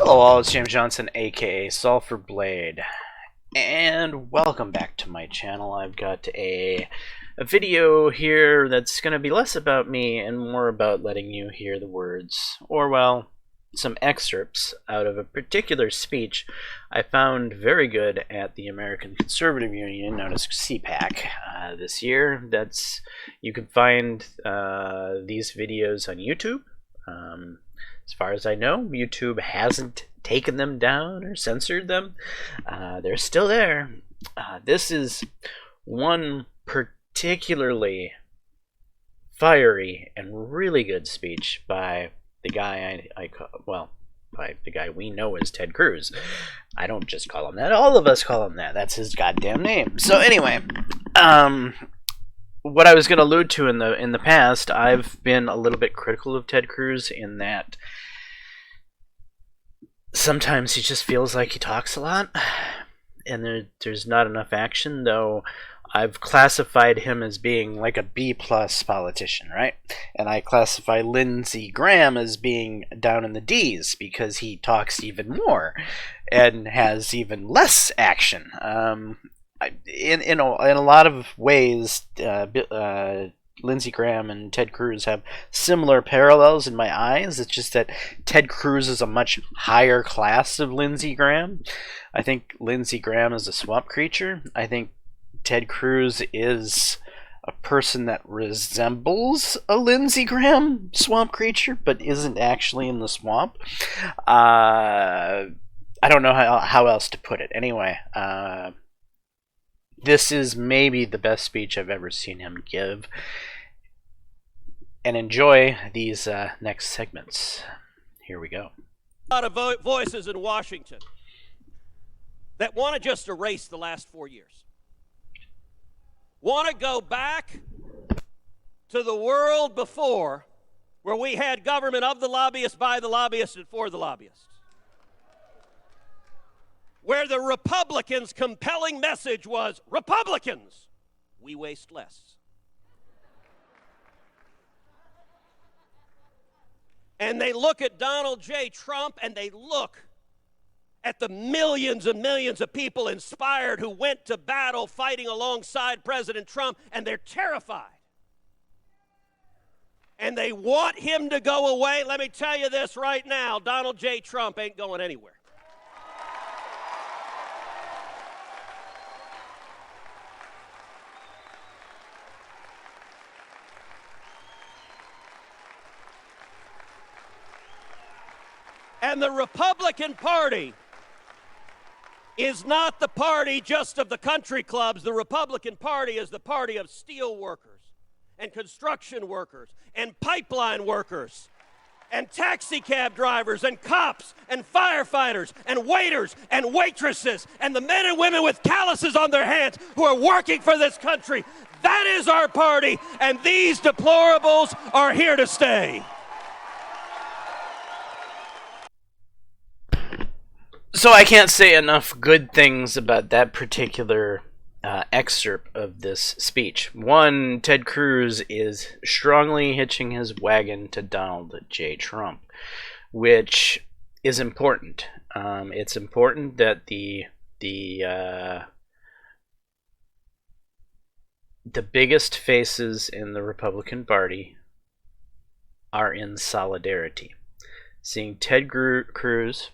Hello all, it's James Johnson, aka Sulphur Blade, and welcome back to my channel. I've got a video here that's going to be less about me and more about letting you hear the words, or well, some excerpts out of a particular speech I found very good at the American Conservative Union, known as CPAC, this year. You can find these videos on YouTube. As far as I know, YouTube hasn't taken them down or censored them. They're still there. This is one particularly fiery and really good speech by the guy by the guy we know as Ted Cruz. I don't just call him that. All of us call him that. That's his goddamn name. So anyway, what I was going to allude to in the past, I've been a little bit critical of Ted Cruz in that sometimes he just feels like he talks a lot, and there's not enough action. Though I've classified him as being like a B-plus politician, right? And I classify Lindsey Graham as being down in the D's because he talks even more and has even less action. In a lot of ways, Lindsey Graham and Ted Cruz have similar parallels in my eyes. It's just that Ted Cruz is a much higher class of Lindsey Graham. I think Lindsey Graham is a swamp creature. I think Ted Cruz is a person that resembles a Lindsey Graham swamp creature, but isn't actually in the swamp. I don't know how else to put it. Anyway, this is maybe the best speech I've ever seen him give. And enjoy these next segments. Here we go. A lot of voices in Washington that want to just erase the last 4 years. Want to go back to the world before, where we had government of the lobbyists, by the lobbyists, and for the lobbyists. Where the Republicans' compelling message was, Republicans, we waste less. And they look at Donald J. Trump, and they look at the millions and millions of people inspired who went to battle fighting alongside President Trump, and they're terrified. And they want him to go away. Let me tell you this right now, Donald J. Trump ain't going anywhere. And the Republican Party is not the party just of the country clubs. The Republican Party is the party of steel workers and construction workers and pipeline workers and taxi cab drivers and cops and firefighters and waiters and waitresses and the men and women with calluses on their hands who are working for this country. That is our party, and these deplorables are here to stay. So I can't say enough good things about that particular excerpt of this speech. One, Ted Cruz is strongly hitching his wagon to Donald J. Trump, which is important. It's important that the biggest faces in the Republican Party are in solidarity. Seeing Ted Cruz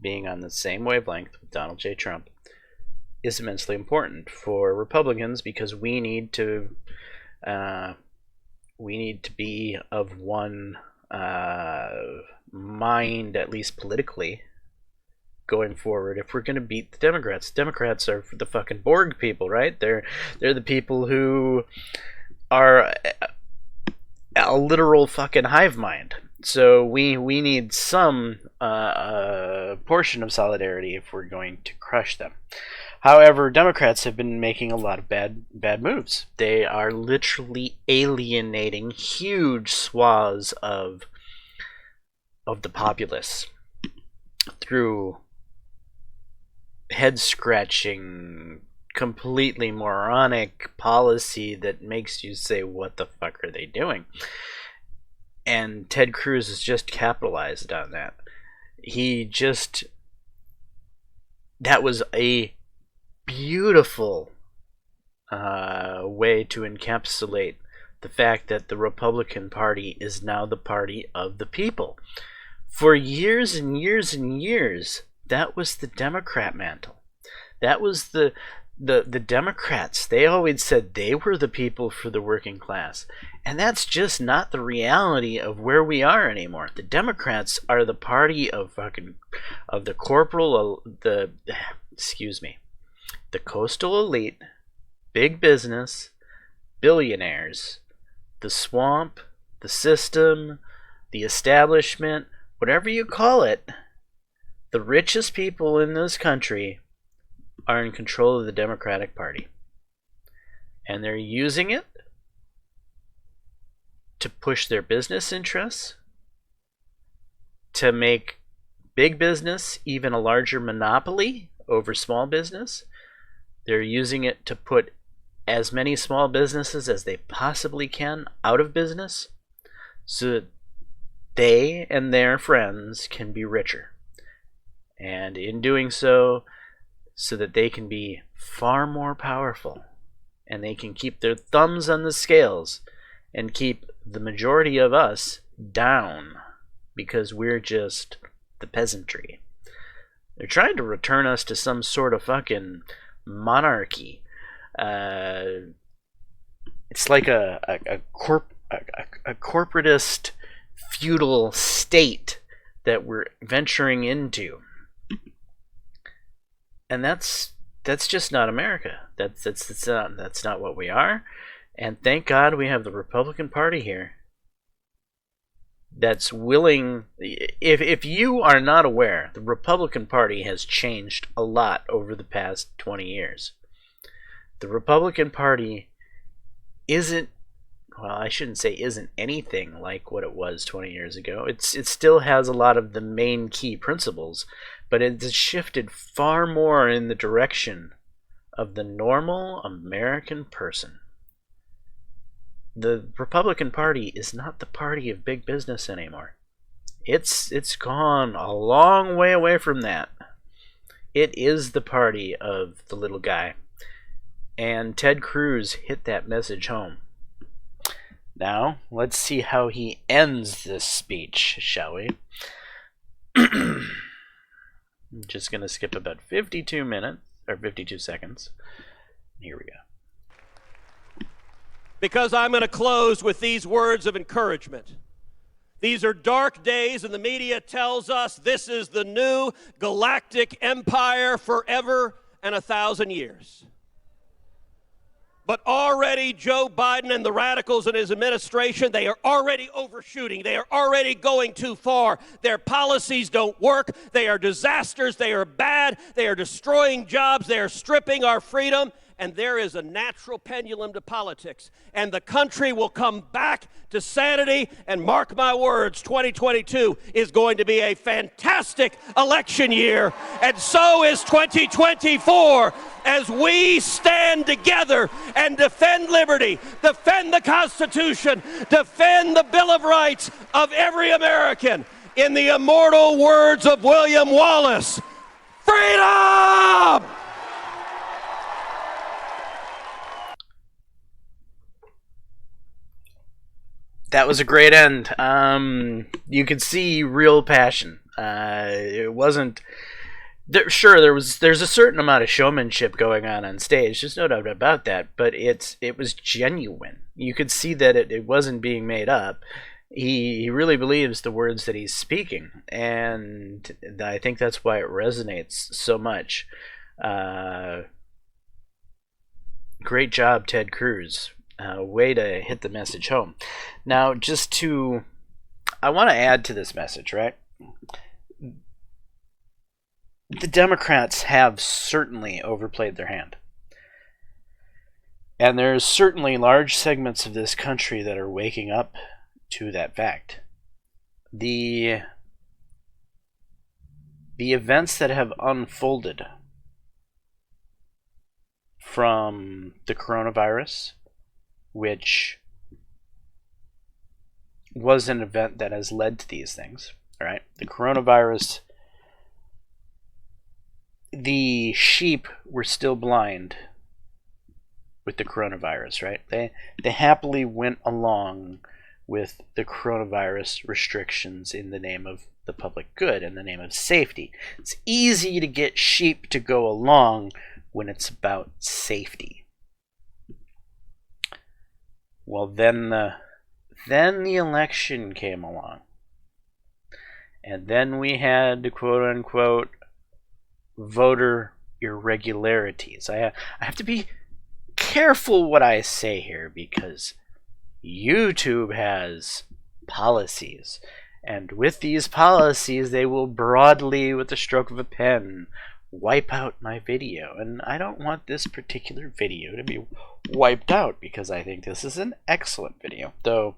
being on the same wavelength with Donald J. Trump is immensely important for Republicans, because we need to be of one mind, at least politically, going forward if we're going to beat the Democrats. Democrats are the fucking Borg people, right? They're the people who are a literal fucking hive mind. So we need some portion of solidarity if we're going to crush them. However, Democrats have been making a lot of bad moves. They are literally alienating huge swaths of the populace through head-scratching, completely moronic policy that makes you say, what the fuck are they doing? And Ted Cruz has just capitalized on that. That was a beautiful way to encapsulate the fact that the Republican Party is now the party of the people. For years and years and years, that was the Democrat mantle. That was the Democrats. They always said they were the people for the working class. And that's just not the reality of where we are anymore. The Democrats are the party of the coastal elite, big business, billionaires, the swamp, the system, the establishment, whatever you call it. The richest people in this country are in control of the Democratic Party. And they're using it to push their business interests, to make big business even a larger monopoly over small business. They're using it to put as many small businesses as they possibly can out of business so that they and their friends can be richer. And in doing so that they can be far more powerful and they can keep their thumbs on the scales and keep the majority of us down because we're just the peasantry. They're trying to return us to some sort of fucking monarchy. It's like a corporatist feudal state that we're venturing into. And that's just not America. That's not what we are. And thank God we have the Republican Party here that's willing. If you are not aware, the Republican Party has changed a lot over the past 20 years. The Republican Party isn't, well, I shouldn't say isn't anything like what it was 20 years ago. It still has a lot of the main key principles, but it's shifted far more in the direction of the normal American person. The Republican Party is not the party of big business anymore. It's gone a long way away from that. It is the party of the little guy. And Ted Cruz hit that message home. Now, let's see how he ends this speech, shall we? I'm just going to skip about 52 minutes, or 52 seconds. Here we go. Because I'm going to close with these words of encouragement. These are dark days, and the media tells us this is the new galactic empire forever and 1,000 years. But already Joe Biden and the radicals in his administration, they are already overshooting. They are already going too far. Their policies don't work. They are disasters. They are bad. They are destroying jobs. They are stripping our freedom. And there is a natural pendulum to politics. And the country will come back to sanity. And mark my words, 2022 is going to be a fantastic election year. And so is 2024 as we stand together and defend liberty, defend the Constitution, defend the Bill of Rights of every American. In the immortal words of William Wallace, freedom! That was a great end. You could see real passion. It wasn't sure there's a certain amount of showmanship going on stage. There's no doubt about that. But it was genuine. You could see that it wasn't being made up. He really believes the words that he's speaking, and I think that's why it resonates so much. Great job, Ted Cruz. Way to hit the message home. Now, I want to add to this message, right? The Democrats have certainly overplayed their hand. And there's certainly large segments of this country that are waking up to that fact. The events that have unfolded from the coronavirus, which was an event that has led to these things, right? The coronavirus the sheep were still blind with the coronavirus, right? They happily went along with the coronavirus restrictions in the name of the public good, in the name of safety. It's easy to get sheep to go along when it's about safety. Well, then the election came along. And then we had, quote-unquote, voter irregularities. I have to be careful what I say here, because YouTube has policies. And with these policies, they will broadly, with the stroke of a pen, wipe out my video. And I don't want this particular video to be wiped out, because I think this is an excellent video. Though,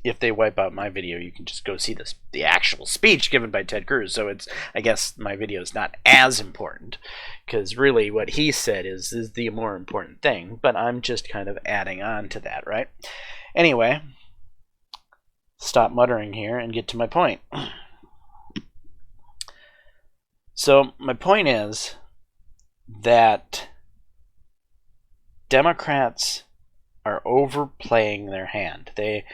if they wipe out my video, you can just go see the actual speech given by Ted Cruz. So I guess my video is not as important, because really what he said is the more important thing. But I'm just kind of adding on to that, right? Anyway, stop muttering here and get to my point. So my point is that Democrats are overplaying their hand. They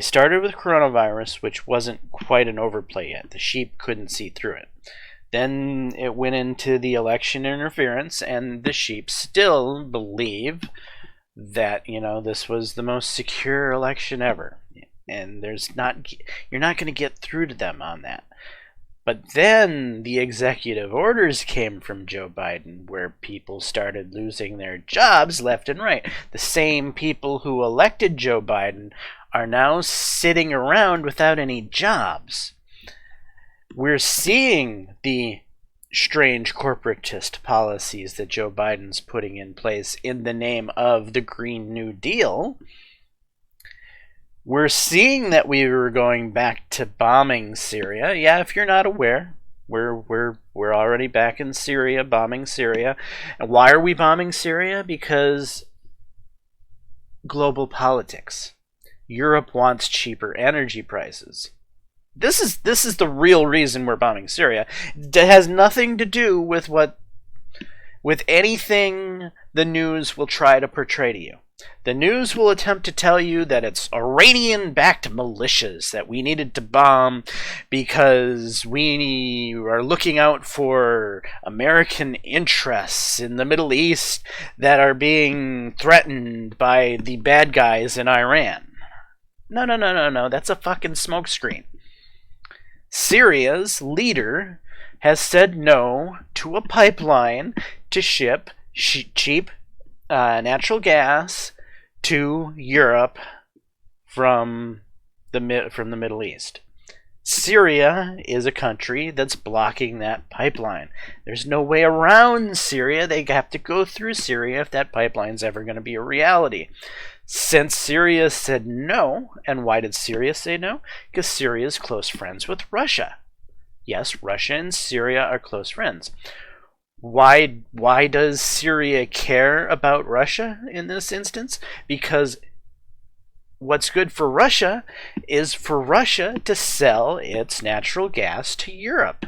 started with coronavirus, which wasn't quite an overplay yet. The sheep couldn't see through it. Then it went into the election interference, and the sheep still believe that, this was the most secure election ever. And you're not going to get through to them on that. But then the executive orders came from Joe Biden, where people started losing their jobs left and right. The same people who elected Joe Biden are now sitting around without any jobs. We're seeing the strange corporatist policies that Joe Biden's putting in place in the name of the Green New Deal. We're seeing that we were going back to bombing Syria. Yeah, if you're not aware, we're already back in Syria, bombing Syria. And why are we bombing Syria? Because global politics. Europe wants cheaper energy prices. This is the real reason we're bombing Syria. It has nothing to do with anything the news will try to portray to you. The news will attempt to tell you that it's Iranian-backed militias that we needed to bomb because we are looking out for American interests in the Middle East that are being threatened by the bad guys in Iran. No. That's a fucking smokescreen. Syria's leader has said no to a pipeline to ship cheap natural gas to Europe from the Middle East. Syria is a country that's blocking that pipeline. There's no way around Syria. They have to go through Syria if that pipeline's ever going to be a reality. Since Syria said no, and why did Syria say no? Because Syria is close friends with Russia. Yes, Russia and Syria are close friends. Why does Syria care about Russia in this instance? Because what's good for Russia is for Russia to sell its natural gas to Europe.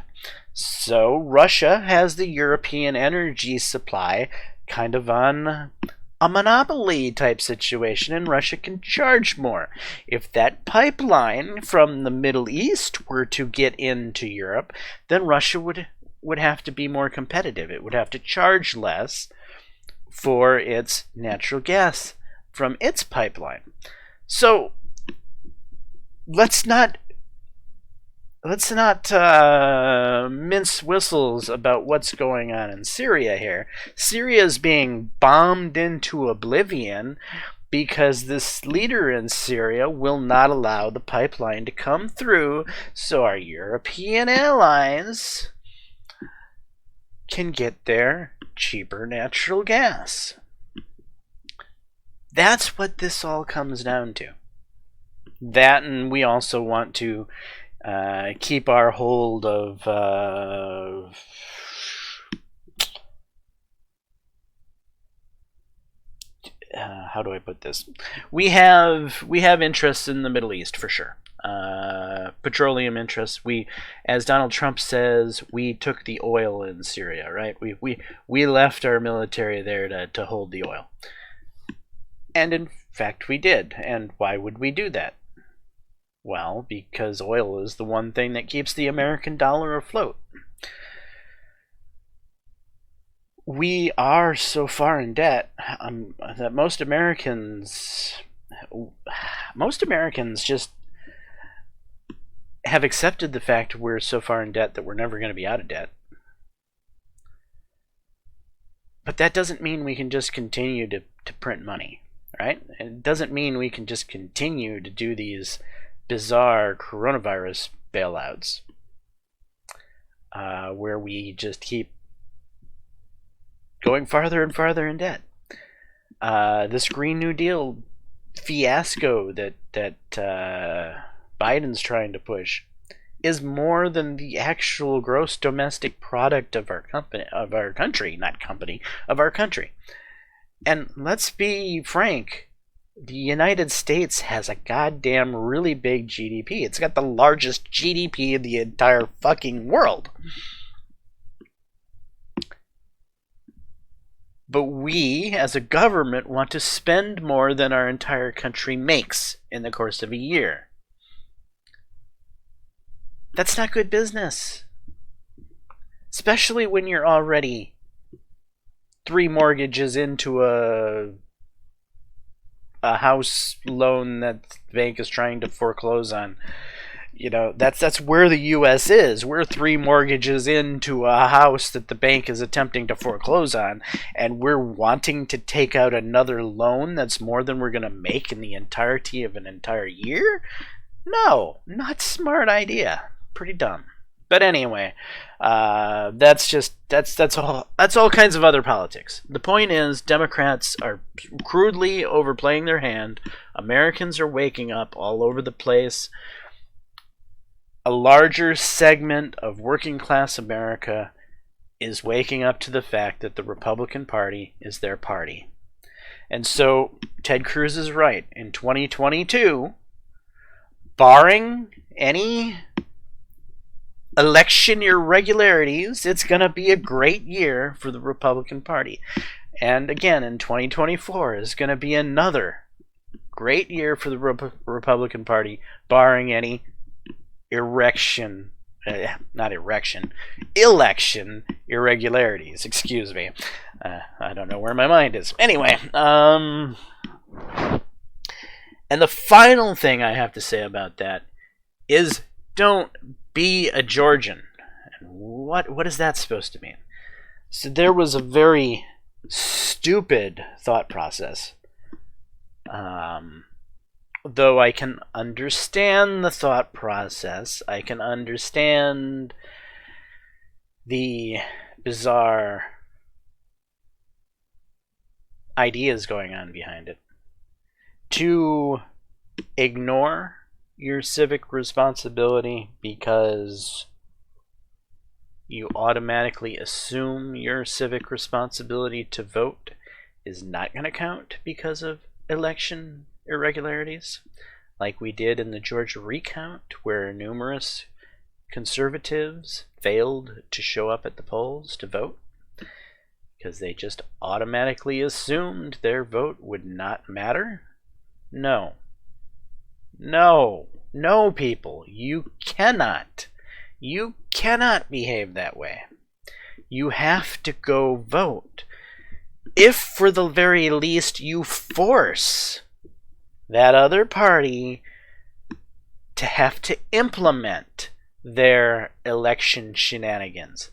So Russia has the European energy supply kind of on a monopoly type situation, and Russia can charge more. If that pipeline from the Middle East were to get into Europe, then Russia would have to be more competitive. It would have to charge less for its natural gas from its pipeline. So let's not mince whistles about what's going on in Syria here. Syria is being bombed into oblivion because this leader in Syria will not allow the pipeline to come through, so our European allies can get their cheaper natural gas. That's what this all comes down to. That, and we also want to keep our hold of how do I put this? We have interests in the Middle East for sure. petroleum interests. We, as Donald Trump says, we took the oil in Syria, right? We left our military there to hold the oil. And in fact, we did. And why would we do that? Well, because oil is the one thing that keeps the American dollar afloat. We are so far in debt that most Americans just have accepted the fact we're so far in debt that we're never going to be out of debt. But that doesn't mean we can just continue to print money, right? It doesn't mean we can just continue to do these bizarre coronavirus bailouts where we just keep going farther and farther in debt. This Green New Deal fiasco that Biden's trying to push is more than the actual gross domestic product of our country. And let's be frank, the United States has a goddamn really big GDP. It's got the largest GDP in the entire fucking world. But we, as a government, want to spend more than our entire country makes in the course of a year. That's not good business. Especially when you're already 3 mortgages into a house loan that the bank is trying to foreclose on. You know, that's where the U.S. is. We're 3 mortgages into a house that the bank is attempting to foreclose on, and we're wanting to take out another loan that's more than we're going to make in the entirety of an entire year? No, not smart idea. Pretty dumb. But anyway, that's all kinds of other politics. The point is, Democrats are crudely overplaying their hand. Americans are waking up all over the place. A larger segment of working class America is waking up to the fact that the Republican Party is their party. And so Ted Cruz is right. In 2022, barring any election irregularities, it's going to be a great year for the Republican Party. And again, in 2024 is going to be another great year for the Republican Party, barring any election irregularities. Excuse me. I don't know where my mind is. Anyway, and the final thing I have to say about that is don't be a Georgian. What is that supposed to mean? So there was a very stupid thought process. Though I can understand the thought process, I can understand the bizarre ideas going on behind it. To ignore your civic responsibility because you automatically assume your civic responsibility to vote is not going to count because of election irregularities, like we did in the Georgia recount, where numerous conservatives failed to show up at the polls to vote because they just automatically assumed their vote would not matter. No, people, you cannot behave that way. You have to go vote. If for the very least you force that other party to have to implement their election shenanigans.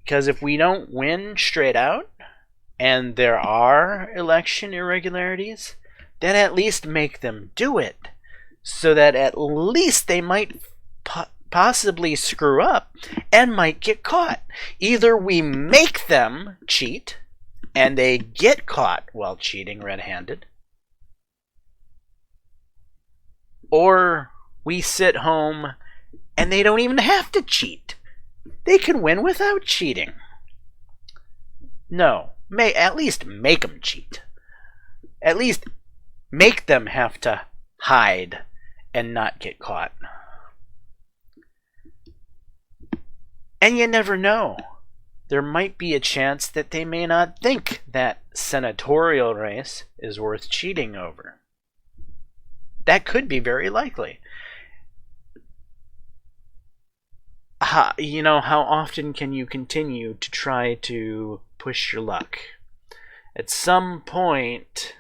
Because if we don't win straight out, and there are election irregularities, then at least make them do it, so that at least they might possibly screw up and might get caught. Either we make them cheat, and they get caught while cheating red-handed, or we sit home and they don't even have to cheat. They can win without cheating. No, at least make them cheat. At least make them have to hide and not get caught. And you never know. There might be a chance that they may not think that senatorial race is worth cheating over. That could be very likely. How often can you continue to try to push your luck? At some point,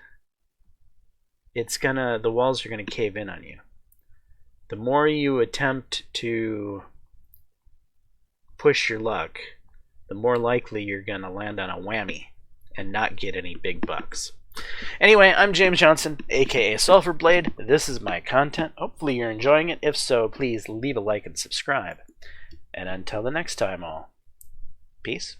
the walls are gonna cave in on you. The more you attempt to push your luck, the more likely you're gonna land on a whammy and not get any big bucks. Anyway, I'm James Johnson, aka Sulfur Blade. This is my content. Hopefully you're enjoying it. If so, please leave a like and subscribe. And until the next time, all, peace.